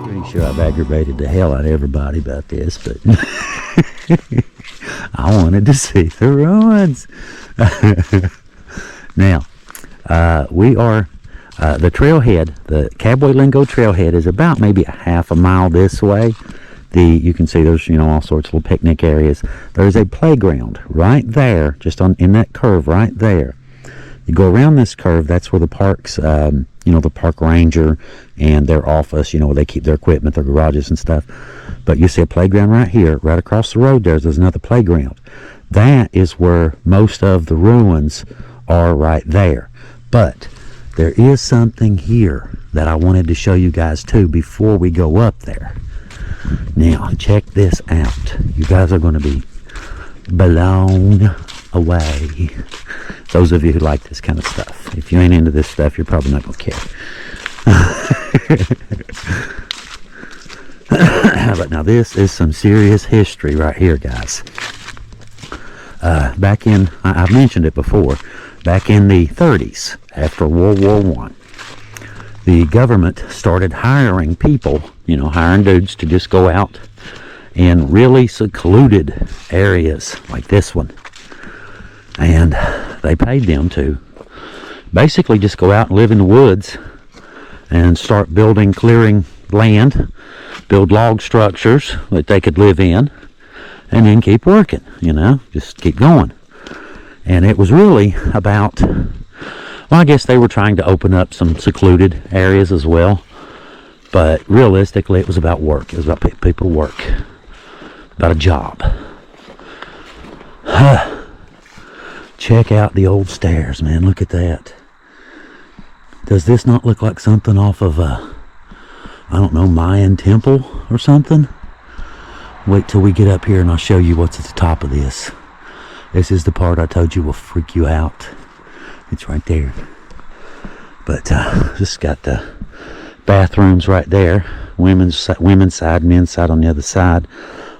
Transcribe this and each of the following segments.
Pretty sure I've aggravated the hell out of everybody about this, but I wanted to see the ruins. Now, we are, the trailhead, the Cabwaylingo trailhead is about maybe a half a mile this way. You can see there's, all sorts of little picnic areas. There's a playground right there, just in that curve right there. You go around this curve, that's where the parks, the park ranger and their office, where they keep their equipment, their garages and stuff. But you see a playground right here, right across the road there's another playground. That is where most of the ruins are, right there. But there is something here that I wanted to show you guys too before we go up there. Now, check this out. You guys are going to be blown away. Those of you who like this kind of stuff. If you ain't into this stuff, you're probably not going to care. But now this is some serious history right here, guys. Back in, I've mentioned it before, back in the 30s, after World War I, the government started hiring people, hiring dudes to just go out in really secluded areas like this one. And they paid them to basically just go out and live in the woods and start clearing land, build log structures that they could live in, and then keep working, just keep going. And it was really about, I guess they were trying to open up some secluded areas as well. But realistically, it was about work. It was about people work. About a job. Check out the old stairs, man. Look at that. Does this not look like something off of a, Mayan temple or something? Wait till we get up here and I'll show you what's at the top of this. This is the part I told you will freak you out. It's right there. But this got the bathrooms right there. Women's side, men's side on the other side.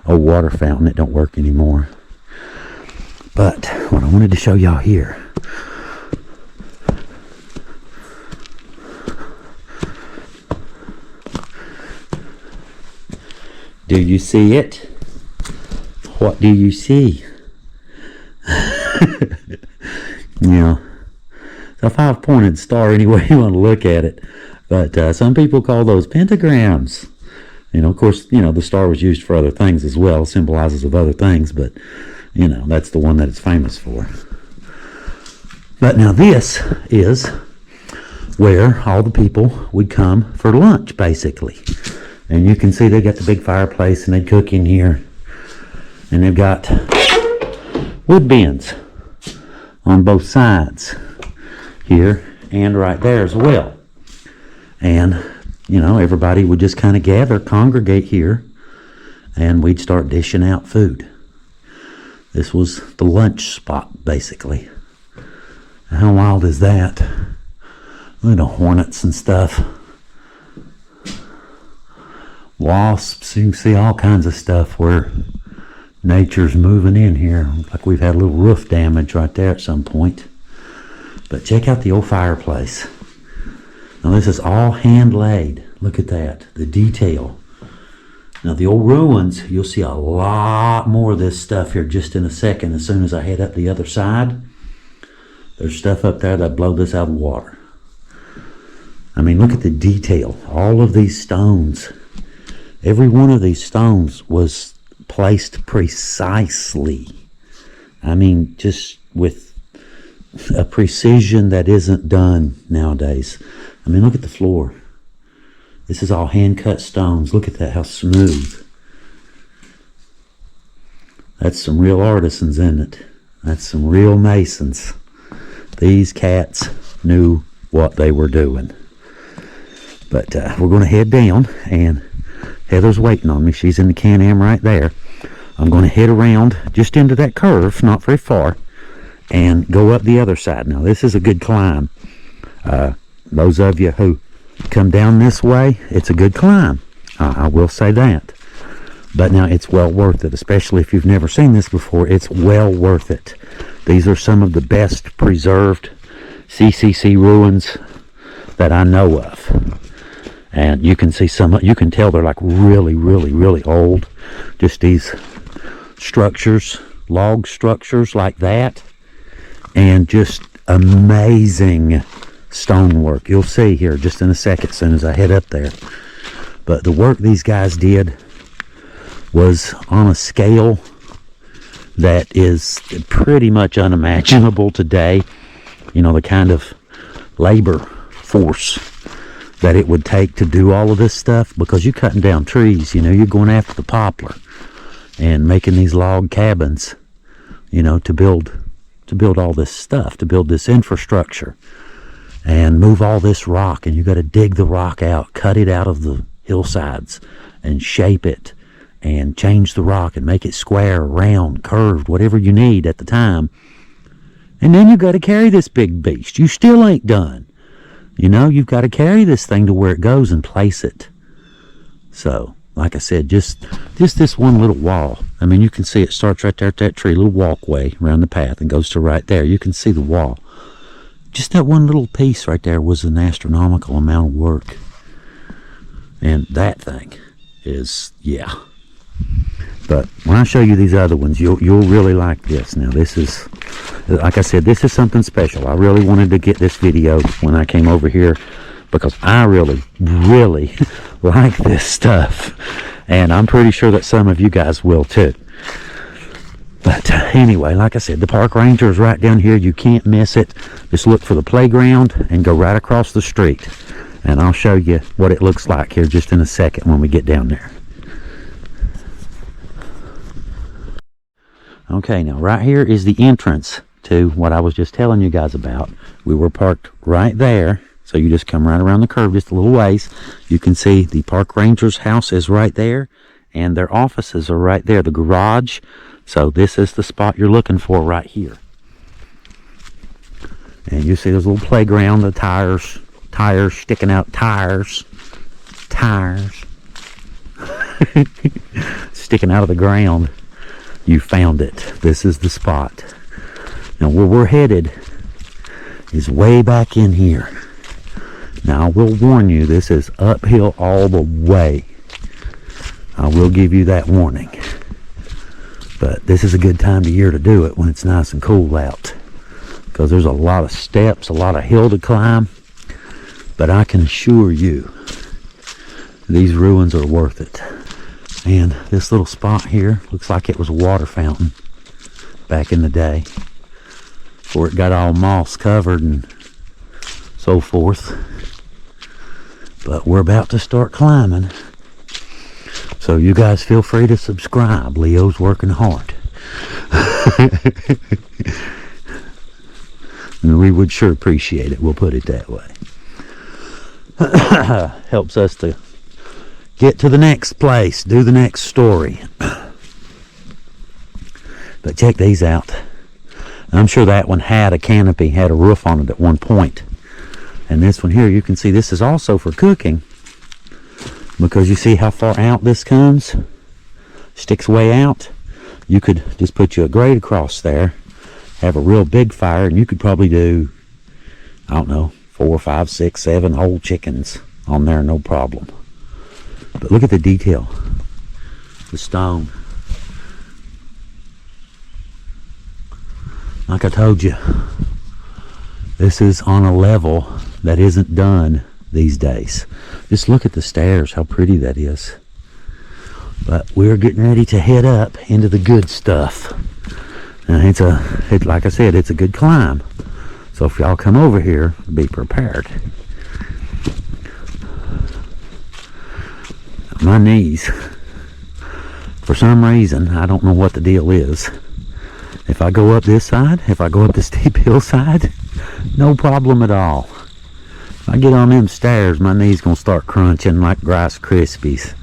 A water fountain that don't work anymore. But what I wanted to show y'all here. Do you see it? What do you see? It's a 5-pointed star any way you want to look at it. But some people call those pentagrams. Of course, the star was used for other things as well, symbolizes of other things, but, that's the one that it's famous for. But now this is where all the people would come for lunch, basically. And you can see they got the big fireplace and they cook in here. And they've got wood bins on both sides here and right there as well. And everybody would just kind of congregate here, and we'd start dishing out food. This was the lunch spot, basically. How wild is that? Little hornets and stuff. Wasps, you can see all kinds of stuff where nature's moving in here. Like we've had a little roof damage right there at some point. But check out the old fireplace. Now this is all hand laid. Look at that, the detail. Now the old ruins, you'll see a lot more of this stuff here just in a second. As soon as I head up the other side, there's stuff up there that blow this out of the water. I mean, look at the detail. All of these stones, every one of these stones was placed precisely. I mean, just with a precision that isn't done nowadays. I mean, look at the floor. This is all hand-cut stones. Look at that, how smooth. That's some real artisans, isn't it? That's some real masons. These cats knew what they were doing. But we're going to head down, and Heather's waiting on me. She's in the Can-Am right there. I'm going to head around just into that curve, not very far, and go up the other side. Now, this is a good climb. Those of you who come down this way, it's a good climb. I will say that. But now it's well worth it, especially if you've never seen this before. It's well worth it. These are some of the best preserved CCC ruins that I know of. And you can see you can tell they're like really, really, really old. Just these structures, log structures like that. And just amazing stonework. You'll see here just in a second as soon as I head up there. But the work these guys did was on a scale that is pretty much unimaginable today. You know, the kind of labor force that it would take to do all of this stuff, because you're cutting down trees, you know, you're going after the poplar and making these log cabins, you know, to build all this stuff, to build this infrastructure and move all this rock. And you got to dig the rock out, cut it out of the hillsides and shape it and change the rock and make it square, round, curved, whatever you need at the time. And then you got to carry this big beast. You still ain't done. You know, you've got to carry this thing to where it goes and place it. So, like I said, just this one little wall. I mean, you can see it starts right there at that tree, little walkway around the path and goes to right there. You can see the wall. Just that one little piece right there was an astronomical amount of work. And that thing is, yeah. But when I show you these other ones, you'll really like this. Now, this is, like I said, this is something special. I really wanted to get this video when I came over here because I really, really like this stuff. And I'm pretty sure that some of you guys will too. But anyway, like I said, the park ranger is right down here. You can't miss it. Just look for the playground and go right across the street. And I'll show you what it looks like here just in a second when we get down there. Okay, now right here is the entrance to what I was just telling you guys about. We were parked right there. So you just come right around the curve just a little ways. You can see the park ranger's house is right there. And their offices are right there. The garage. So this is the spot you're looking for right here. And you see there's a little playground. The tires sticking out. Tires. Sticking out of the ground. You found it. This is the spot. Now where we're headed is way back in here. Now I will warn you, this is uphill all the way. I will give you that warning. But this is a good time of year to do it when it's nice and cool out. Because there's a lot of steps, a lot of hill to climb. But I can assure you, these ruins are worth it. And this little spot here looks like it was a water fountain back in the day, before it got all moss covered and so forth. But we're about to start climbing, so you guys feel free to subscribe. Leo's working hard. And we would sure appreciate it. We'll put it that way. Helps us to get to the next place, do the next story. But check these out. I'm sure that one had a canopy, had a roof on it at one point. And this one here, you can see this is also for cooking. Because you see how far out this comes? Sticks way out. You could just put you a grate across there, have a real big fire, and you could probably do, I don't know, 4, 5, 6, 7 whole chickens on there, no problem. But look at the detail. The stone. Like I told you, this is on a level that isn't done these days. Just look at the stairs, how pretty that is. But we're getting ready to head up into the good stuff. And like I said, it's a good climb. So if y'all come over here, be prepared. My knees, for some reason, I don't know what the deal is. If I go up this side, if I go up the steep hillside, no problem at all. If I get on them stairs, my knees gonna start crunching like Rice Krispies.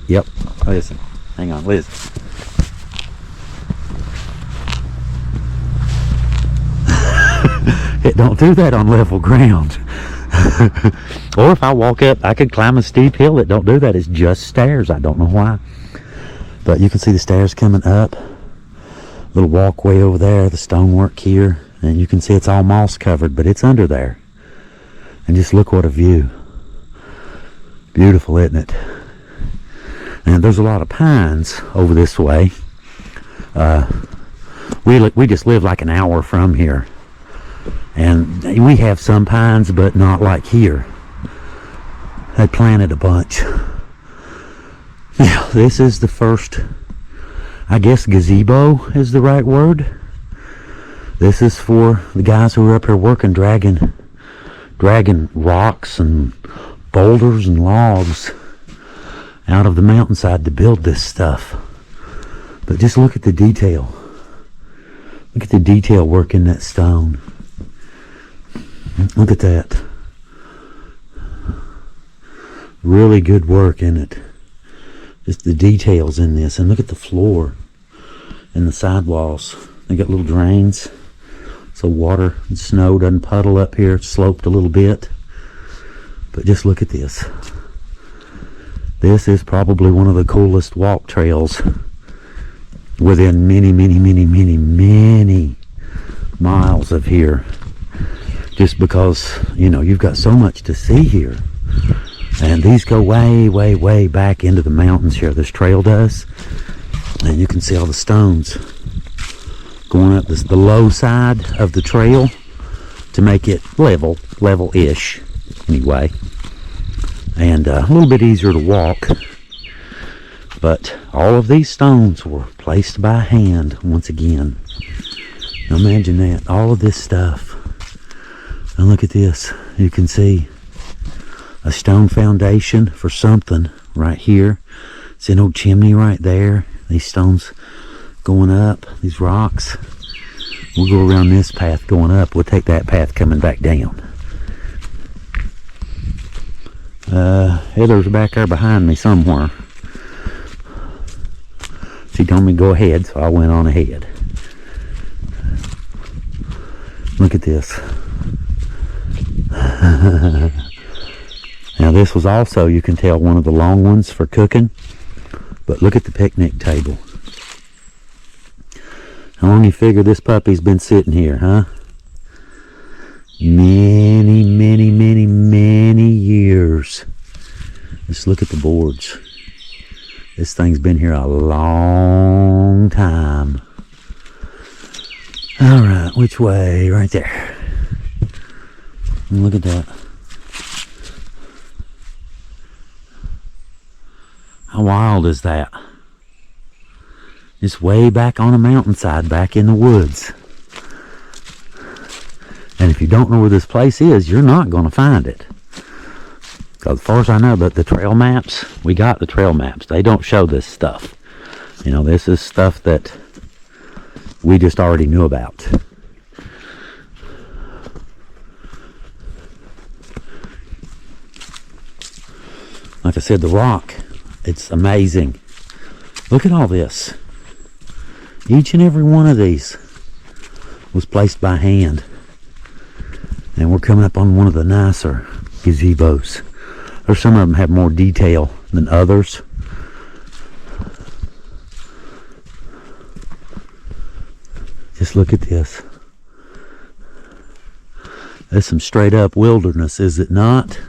Yep, listen, hang on, listen. It don't do that on level ground. Or if I walk up, I could climb a steep hill. It don't do that. It's just stairs. I don't know why. But you can see the stairs coming up. Little walkway over there, the stonework here. And you can see it's all moss covered, but it's under there. And just look what a view. Beautiful, isn't it? And there's a lot of pines over this way. We just live like an hour from here. And we have some pines, but not like here. They planted a bunch. Now, this is the first, I guess gazebo is the right word. This is for the guys who are up here working, dragging rocks and boulders and logs out of the mountainside to build this stuff. But just look at the detail. Look at the detail work in that stone. Look at that. Really good work in it. Just the details in this. And look at the floor and the sidewalls. They got little drains so water and snow doesn't puddle up here. It's sloped a little bit. But just look at this. This is probably one of the coolest walk trails within many miles of here. Just because, you know, you've got so much to see here. And these go way back into the mountains here. This trail does. And you can see all the stones going up the low side of the trail to make it level-ish anyway. And a little bit easier to walk. But all of these stones were placed by hand once again. Now imagine that. All of this stuff. And look at this. You can see a stone foundation for something right here. It's an old chimney right there. These stones going up, these rocks. We'll go around this path going up. We'll take that path coming back down. Heather's back there behind me somewhere. She told me to go ahead, so I went on ahead. Look at this. Now this was also, you can tell, one of the long ones for cooking. But look at the picnic table. How long you figure this puppy's been sitting here, huh? Many years. Just look at the boards. This thing's been here a long time. Alright, which way? Right there. And look at that. How wild is that? It's way back on a mountainside, back in the woods. And if you don't know where this place is, you're not going to find it. Because as far as I know, the trail maps, we got the trail maps. They don't show this stuff. You know, this is stuff that we just already knew about. Like I said, the rock, it's amazing. Look at all this. Each and every one of these was placed by hand. And we're coming up on one of the nicer gazebos. Or some of them have more detail than others. Just look at this. That's some straight up wilderness, is it not?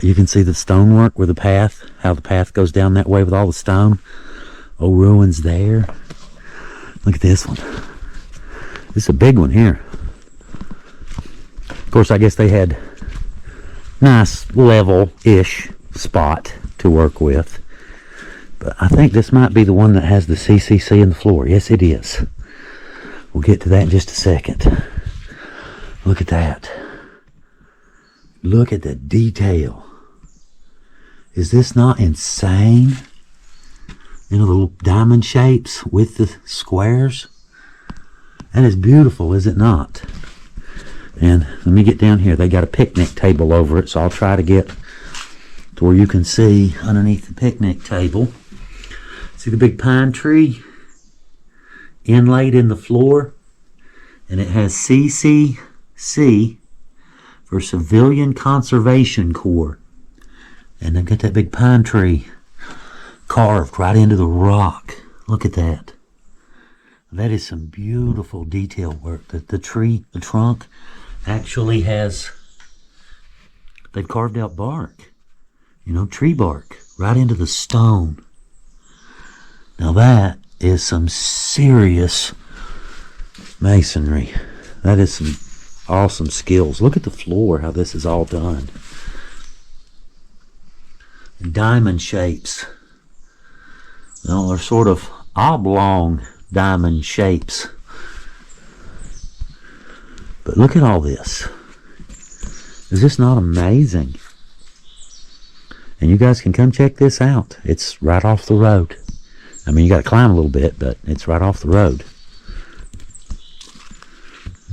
You can see the stonework where the path, how the path goes down that way with all the stone. Oh, ruins there. Look at this one. This is a big one here. Of course, I guess they had nice level-ish spot to work with. But I think this might be the one that has the CCC in the floor. Yes, it is. We'll get to that in just a second. Look at that. Look at the detail. Is this not insane? You know, the little diamond shapes with the squares? That is beautiful, is it not? And let me get down here. They got a picnic table over it, so I'll try to get to where you can see underneath the picnic table. See the big pine tree inlaid in the floor? And it has CCC for Civilian Conservation Corps. And they've got that big pine tree carved right into the rock. Look at that. That is some beautiful detail work. The tree, the trunk, actually has They've carved out bark, tree bark, right into the stone. Now that is some serious masonry. That is some awesome skills. Look at the floor, how this is all done. Diamond shapes. Well, they're sort of oblong diamond shapes. But look at all this. Is this not amazing? And you guys can come check this out. It's right off the road. I mean, you got to climb a little bit, but it's right off the road.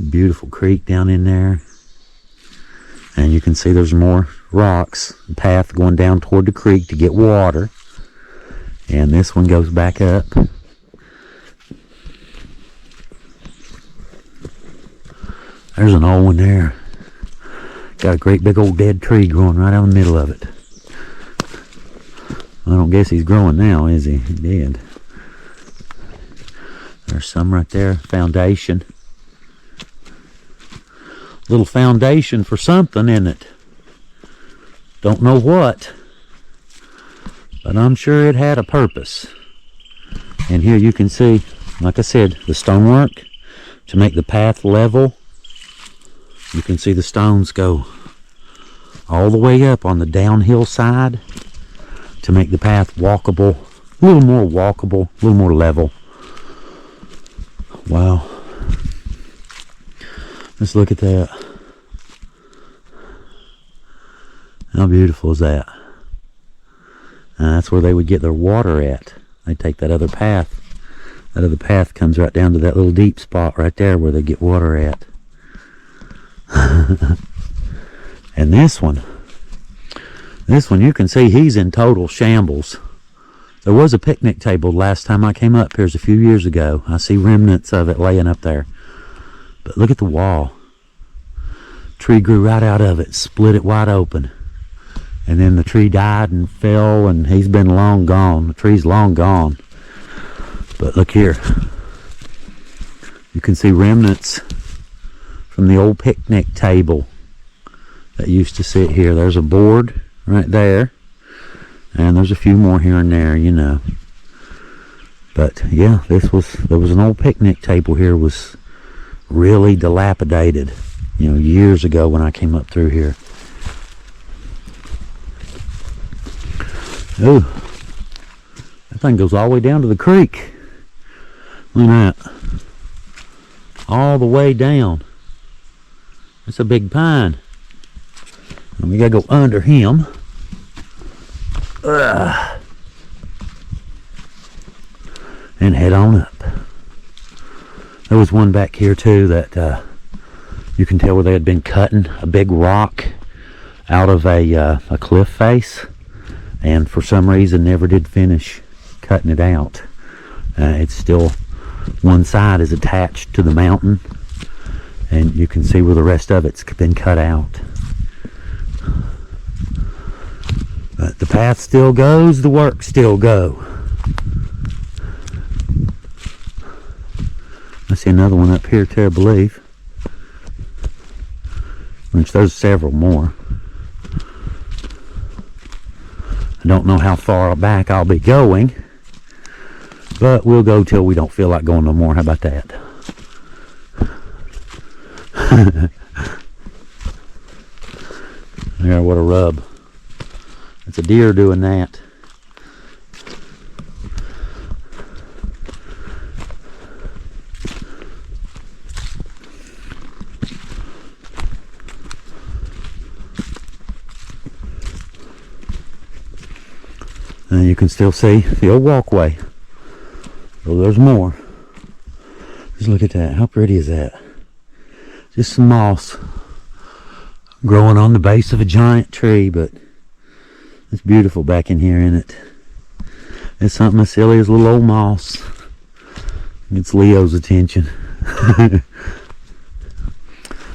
Beautiful creek down in there. And you can see there's more rocks. A path going down toward the creek to get water. And this one goes back up. There's an old one there. Got a great big old dead tree growing right out in the middle of it. I don't guess he's growing now, is he? He did. There's some right there. Foundation. Little foundation for something, isn't it? Don't know what. But I'm sure it had a purpose. And here you can see, like I said, the stonework to make the path level. You can see the stones go all the way up on the downhill side to make the path walkable, a little more walkable, a little more level. Wow. Let's look at that. How beautiful is that? That's where they would get their water at. They take that other path. That other path comes right down to that little deep spot right there where they get water at. And this one you can see he's in total shambles. There was a picnic table last time I came up here a few years ago. I see remnants of it laying up there. But look at the wall. Tree grew right out of it, split it wide open. And then the tree died and fell, and he's been long gone. The tree's long gone. But look here. You can see remnants from the old picnic table that used to sit here. There's a board right there. And there's a few more here and there, But yeah, there was an old picnic table here. Was really dilapidated, years ago when I came up through here. Oh, that thing goes all the way down to the creek. Look at that. All the way down. That's a big pine. And we gotta go under him. And head on up. There was one back here too that you can tell where they had been cutting a big rock out of a cliff face, and for some reason never did finish cutting it out. It's still, one side is attached to the mountain, and you can see where the rest of it's been cut out. But the path still goes, the work still go. I see another one up here too, I believe. Which there's several more. I don't know how far back I'll be going, but we'll go till we don't feel like going no more. How about that? There, what a rub. It's a deer doing that. And you can still see the old walkway. Oh, there's more. Just look at that. How pretty is that? Just some moss growing on the base of a giant tree, but it's beautiful back in here, isn't it? It's something as silly as little old moss. Gets Leo's attention.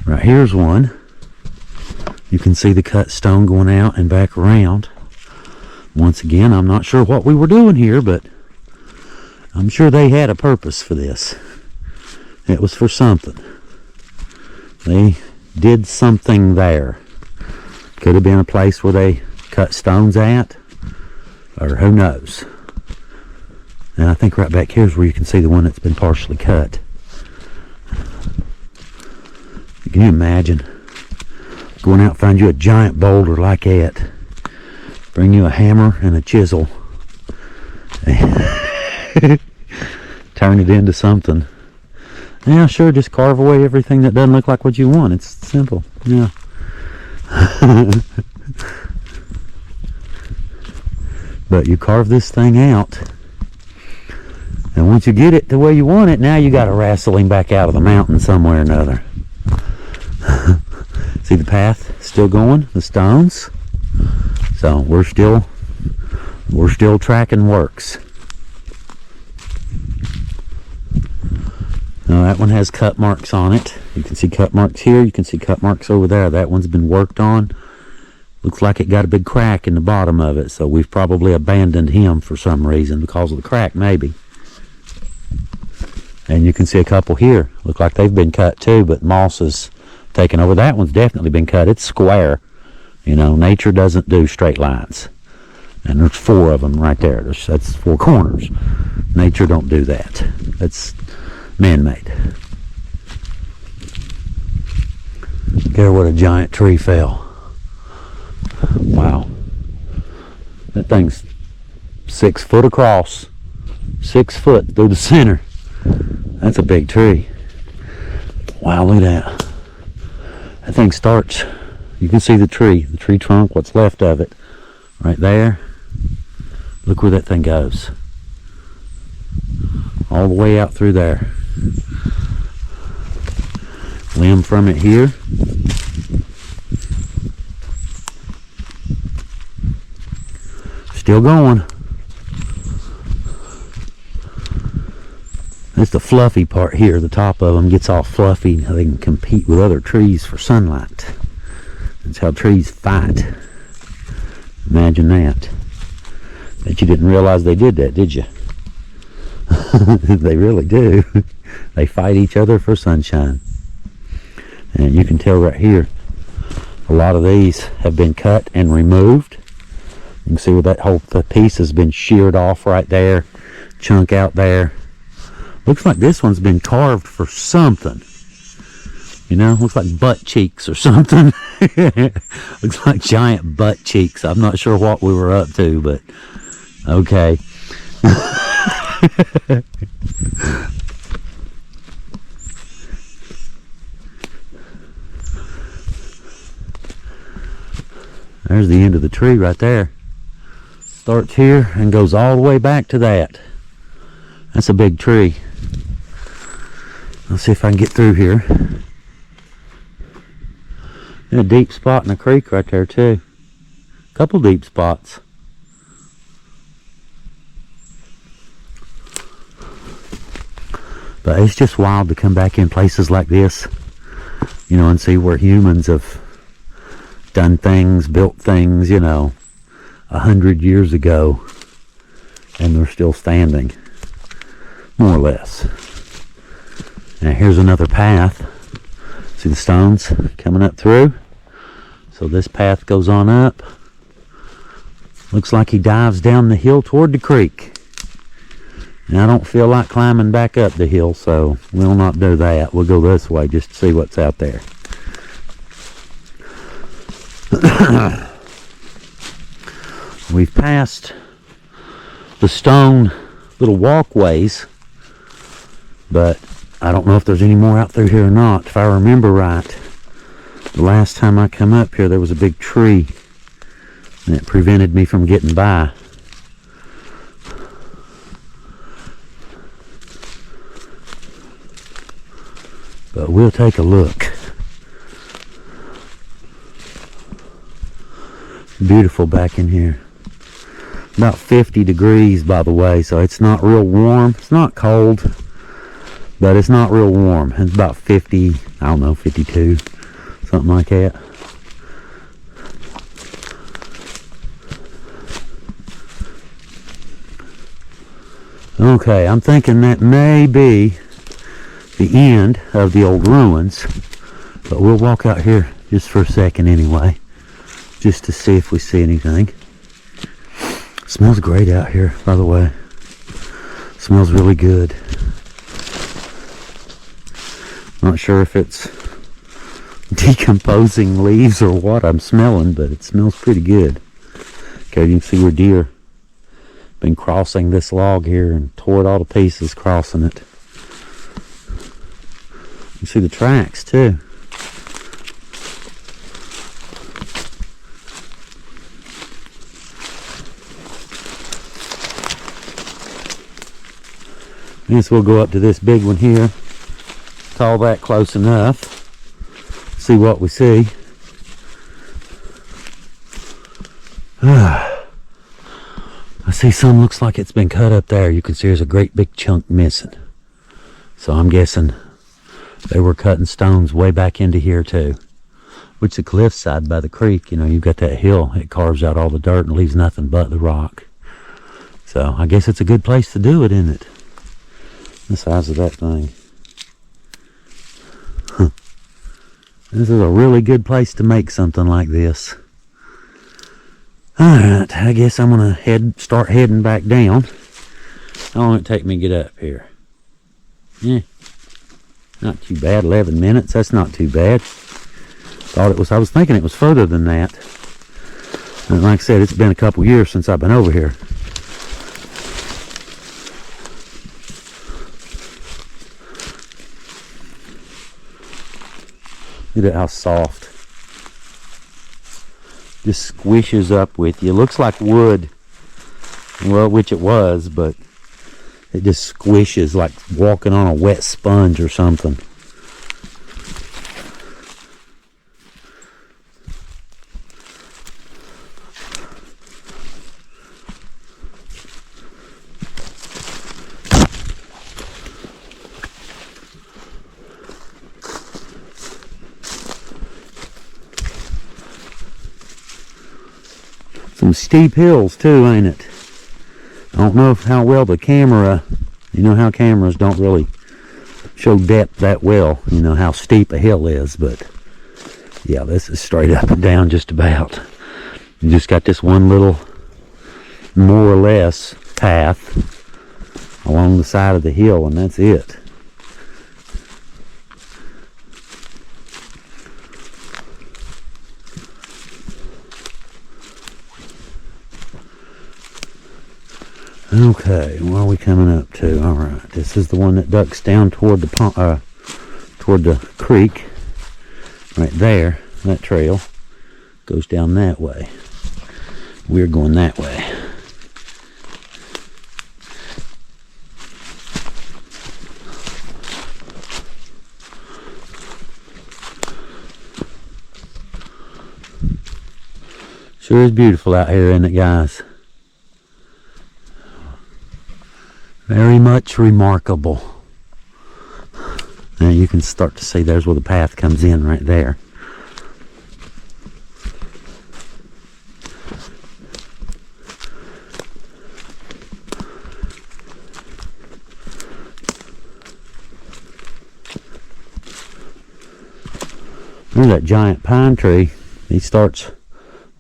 Right, here's one. You can see the cut stone going out and back around. Once again, I'm not sure what we were doing here, but I'm sure they had a purpose for this. It was for something. They did something there. Could have been a place where they cut stones at, or who knows. And I think right back here is where you can see the one that's been partially cut. Can you imagine going out and find you a giant boulder like that, bring you a hammer and a chisel, and turn it into something? Yeah, sure, just carve away everything that doesn't look like what you want. It's simple. Yeah. But you carve this thing out, and once you get it the way you want it, now you got to wrestle him back out of the mountain somewhere or another. See the path still going, the stones. So we're still tracking works. Now that one has cut marks on it. You can see cut marks here, you can see cut marks over there. That one's been worked on. Looks like it got a big crack in the bottom of it, so we've probably abandoned him for some reason because of the crack, maybe. And you can see a couple here. Look like they've been cut too, but moss has taken over. That one's definitely been cut. It's square. You know, nature doesn't do straight lines. And there's 4 of them right there. That's 4 corners. Nature don't do that. That's man-made. There, what a giant tree fell. Wow. That thing's 6 foot across. 6 foot through the center. That's a big tree. Wow, look at that. That thing starts, you can see the tree trunk, what's left of it, right there. Look where that thing goes. All the way out through there. Limb from it here. Still going. That's the fluffy part here. The top of them gets all fluffy. Now they can compete with other trees for sunlight. That's how trees fight. Imagine that. Bet you didn't realize they did that, did you? They really do. They fight each other for sunshine. And you can tell right here, a lot of these have been cut and removed. You can see where that whole piece has been sheared off right there. Chunk out there. Looks like this one's been carved for something. You know, looks like butt cheeks or something. Looks like giant butt cheeks. I'm not sure what we were up to, but okay. There's the end of the tree right there. Starts here and goes all the way back to that. That's a big tree. Let's see if I can get through here. There's a deep spot in the creek right there too. A couple deep spots. But it's just wild to come back in places like this, you know, and see where humans have done things, built things, you know, 100 years ago, and they're still standing, more or less. Now here's another path. See the stones coming up through? So this path goes on up. Looks like he dives down the hill toward the creek. Now I don't feel like climbing back up the hill, so we'll not do that. We'll go this way just to see what's out there. We've passed the stone little walkways, but I don't know if there's any more out through here or not. If I remember right, the last time I come up here there was a big tree that prevented me from getting by. But we'll take a look. Beautiful back in here. About 50 degrees, by the way, so it's not real warm. It's not cold, but it's not real warm. It's about 50, I don't know, 52, something like that. Okay, I'm thinking that may be the end of the old ruins, but we'll walk out here just for a second anyway. just to see if we see anything. Smells great out here, by the way. Smells really good. Not sure if it's decomposing leaves or what I'm smelling, but it smells pretty good. Okay, you can see where deer been crossing this log here and tore it all to pieces crossing it. You see the tracks too. I guess we'll go up to this big one here. Call that close enough. See what we see. I see some looks like it's been cut up there. You can see there's a great big chunk missing. So I'm guessing they were cutting stones way back into here too. Which the cliffside by the creek, you know, you've got that hill. It carves out all the dirt and leaves nothing but the rock. So I guess it's a good place to do it, isn't it? The size of that thing. Huh. This is a really good place to make something like this. Alright, I guess I'm gonna start heading back down. How long will it take me to get up here? Yeah, not too bad. 11 minutes, that's not too bad. I was thinking it was further than that. And like I said, it's been a couple years since I've been over here. Look at how soft. Just squishes up with you. Looks like wood. Well, which it was, but it just squishes like walking on a wet sponge or something. Some steep hills too, ain't it? I don't know how well the camera, you know how cameras don't really show depth that well, you know how steep a hill is, but yeah, this is straight up and down just about. You just got this one little, more or less, path along the side of the hill, and that's it. Okay, what are we coming up to? All right, this is the one that ducks down toward the creek, right there. That trail goes down that way. We're going that way. Sure is beautiful out here, isn't it, guys? Very much remarkable. Now you can start to see there's where the path comes in right there. There's that giant pine tree. He starts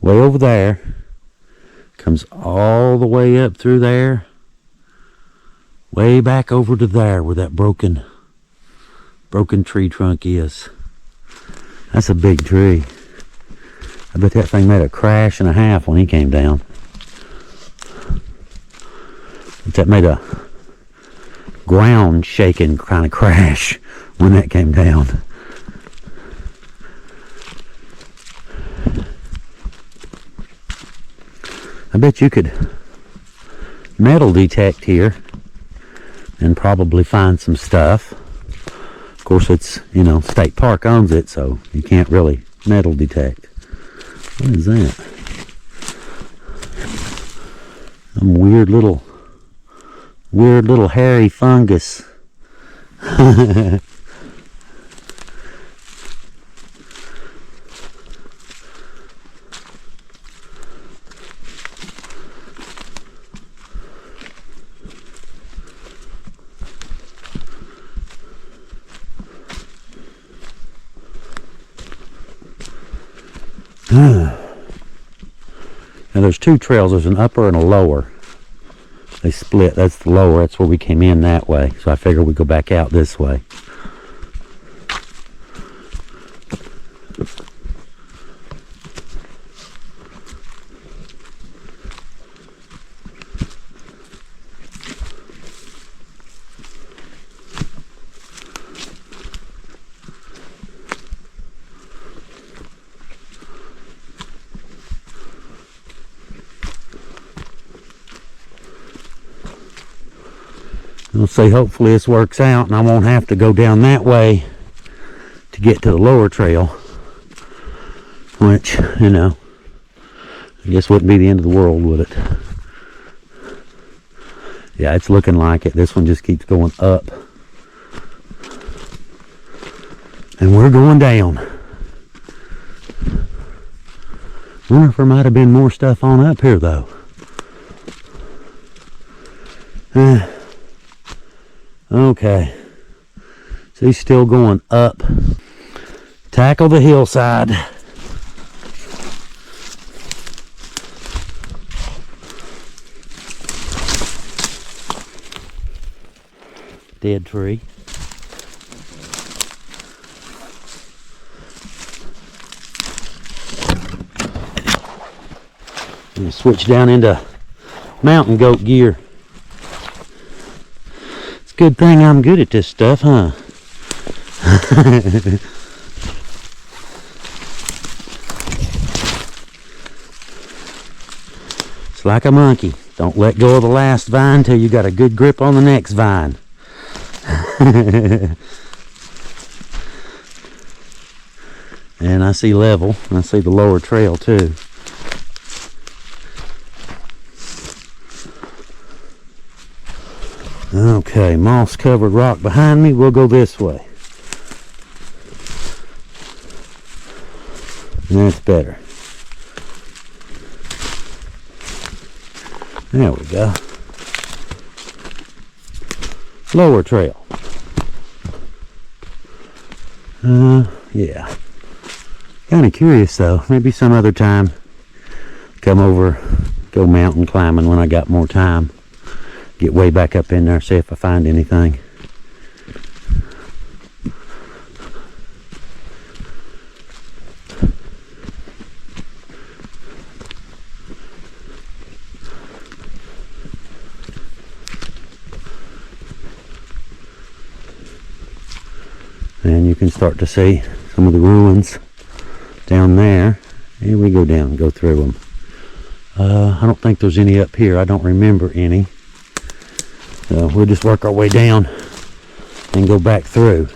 way over there, comes all the way up through there, way back over to there where that broken tree trunk is. That's a big tree. I bet that thing made a crash and a half when he came down. But that made a ground shaking kind of crash when that came down. I bet you could metal detect here and probably find some stuff. Of course, it's, you know, state park owns it, so you can't really metal detect. What is that? Some weird little hairy fungus. Now there's two trails. There's an upper and a lower. They split. That's the lower. That's where we came in that way. So I figured we'd go back out this way. We'll see, hopefully this works out and I won't have to go down that way to get to the lower trail, which, you know, I guess wouldn't be the end of the world, would it? Yeah, it's looking like it. This one just keeps going up and we're going down. Wonder if there might have been more stuff on up here though. Okay, so he's still going up. Tackle the hillside. Dead tree. And switch down into mountain goat gear. Good thing I'm good at this stuff, huh? It's like a monkey. Don't let go of the last vine till you got a good grip on the next vine. And I see level. I see the lower trail too. Okay, moss covered rock behind me. We'll go this way. That's better. There we go. Lower trail. Yeah. Kind of curious though. Maybe some other time come over, go mountain climbing when I got more time. Get way back up in there, see if I find anything. And you can start to see some of the ruins down there. Here we go down, go through them. I don't think there's any up here. I don't remember any. So we'll just work our way down and go back through.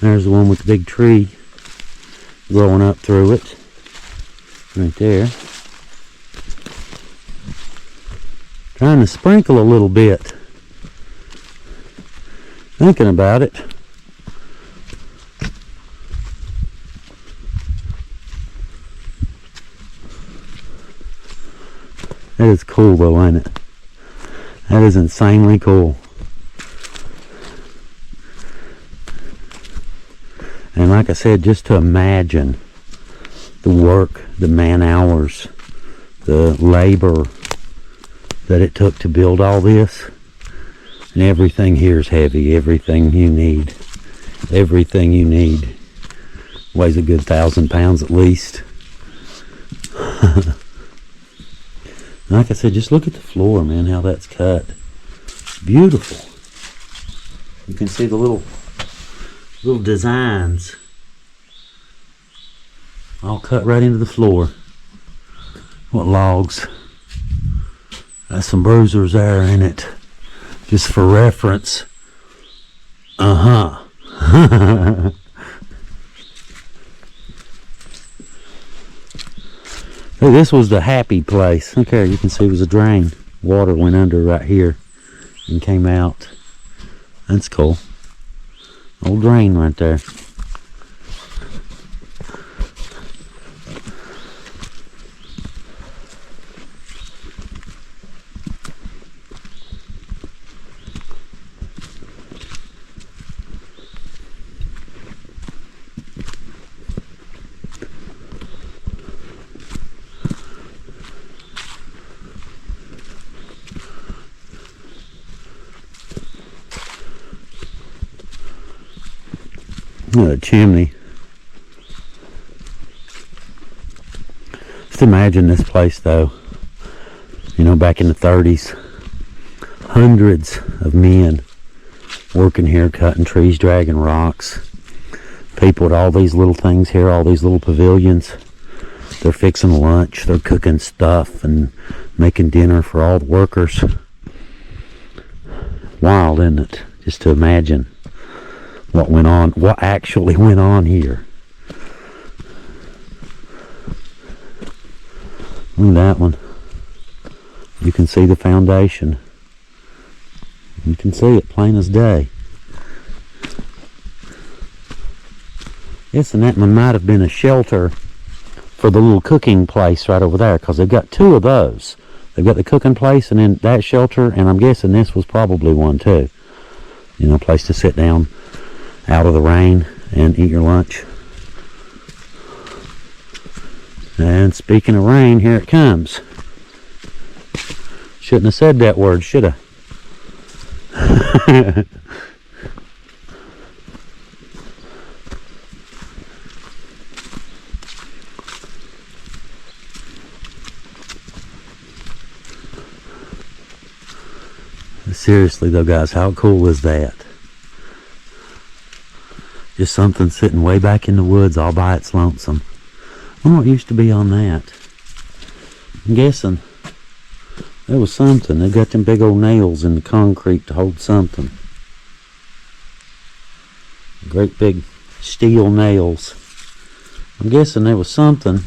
There's the one with the big tree growing up through it. Right there. Trying to sprinkle a little bit. Thinking about it. That is cool though, ain't it? That is insanely cool. And like I said, just to imagine the work, the man hours, the labor that it took to build all this. And everything here is heavy. Everything you need. Everything you need. Weighs a good 1,000 pounds at least. Like I said, just look at the floor, man, how that's cut. It's beautiful. You can see the little designs all cut right into the floor. What logs? Got some bruisers there in it, just for reference. Hey, this was the happy place. Okay, you can see it was a drain. water went under right here and came out. That's cool. Old drain right there. A chimney. Just imagine this place though, you know, back in the 30s, hundreds of men working here, cutting trees, dragging rocks, people with all these little things here, all these little pavilions. They're fixing lunch, they're cooking stuff and making dinner for all the workers. Wild, isn't it? Just to imagine what went on, what actually went on here. Look at that one. You can see the foundation. You can see it plain as day. Yes, and that one might have been a shelter for the little cooking place right over there, because they've got two of those. They've got the cooking place and then that shelter, and I'm guessing this was probably one too. You know, a place to sit down out of the rain and eat your lunch. And speaking of rain, here it comes. Shouldn't have said that word, should I? Seriously though, guys, how cool is that? Just something sitting way back in the woods all by its lonesome. I wonder what used to be on that. I'm guessing there was something. They got them big old nails in the concrete to hold something. Great big steel nails. I'm guessing there was something.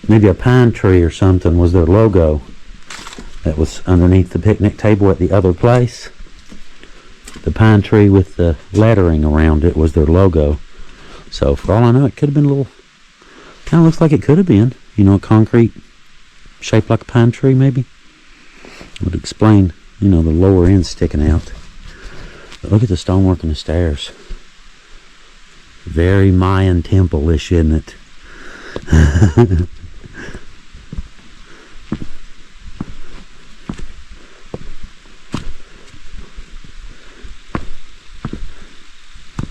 Maybe a pine tree or something was their logo. That was underneath the picnic table at the other place. The pine tree with the lettering around it was their logo. So for all I know, it could have been a little, kind of looks like it could have been, you know, concrete shaped like a pine tree maybe. Would explain, you know, the lower end sticking out. But look at the stonework and the stairs. Very Mayan temple-ish, isn't it?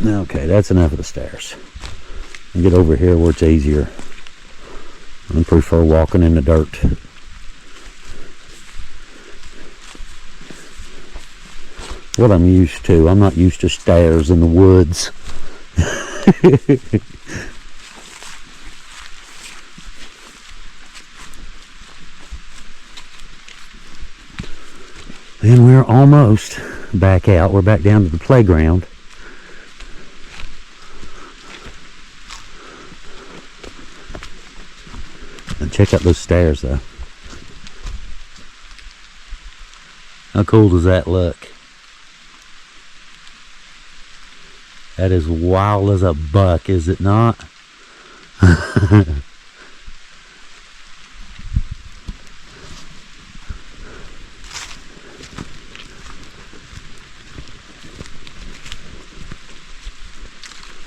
Okay, that's enough of the stairs. I'll get over here where it's easier. I prefer walking in the dirt. What I'm used to. I'm not used to stairs in the woods. And we're almost back out. We're back down to the playground. Check out those stairs though. How cool does that look? That is wild as a buck, is it not?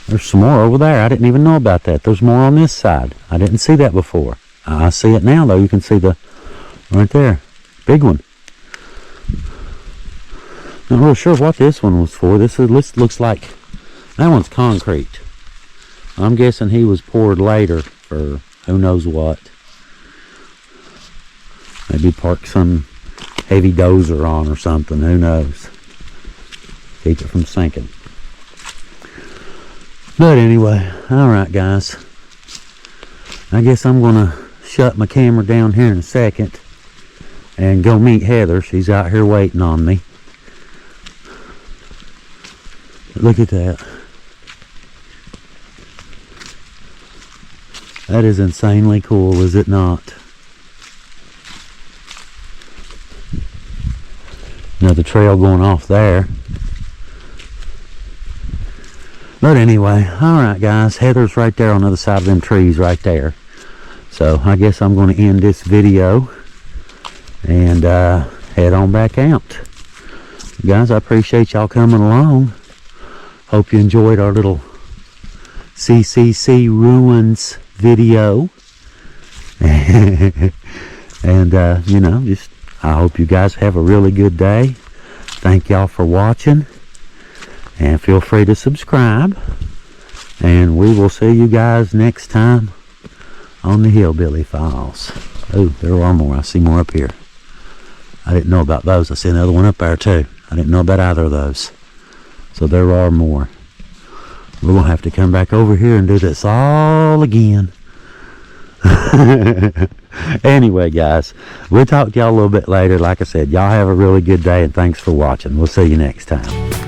There's some more over there. I didn't even know about that. There's more on this side. I didn't see that before. I see it now though. You can see the right there. Big one. Not really sure what this one was for. This looks like, that one's concrete. I'm guessing he was poured later for who knows what. Maybe park some heavy dozer on or something. Who knows. Keep it from sinking. But anyway, alright guys. I guess I'm going to shut my camera down here in a second and go meet Heather. She's out here waiting on me. Look at that. That is insanely cool, is it not? Another trail going off there. But anyway, alright guys, Heather's right there on the other side of them trees right there. So I guess I'm going to end this video and head on back out. Guys, I appreciate y'all coming along. Hope you enjoyed our little CCC Ruins video. And you know, just I hope you guys have a really good day. Thank y'all for watching, and feel free to subscribe, and we will see you guys next time on the Hillbilly Files. Oh, there are more. I see more up here. I didn't know about those. I see another one up there too. I didn't know about either of those. So there are more. We're going to have to come back over here and do this all again. Anyway, guys, we'll talk to y'all a little bit later. Like I said, y'all have a really good day, and thanks for watching. We'll see you next time.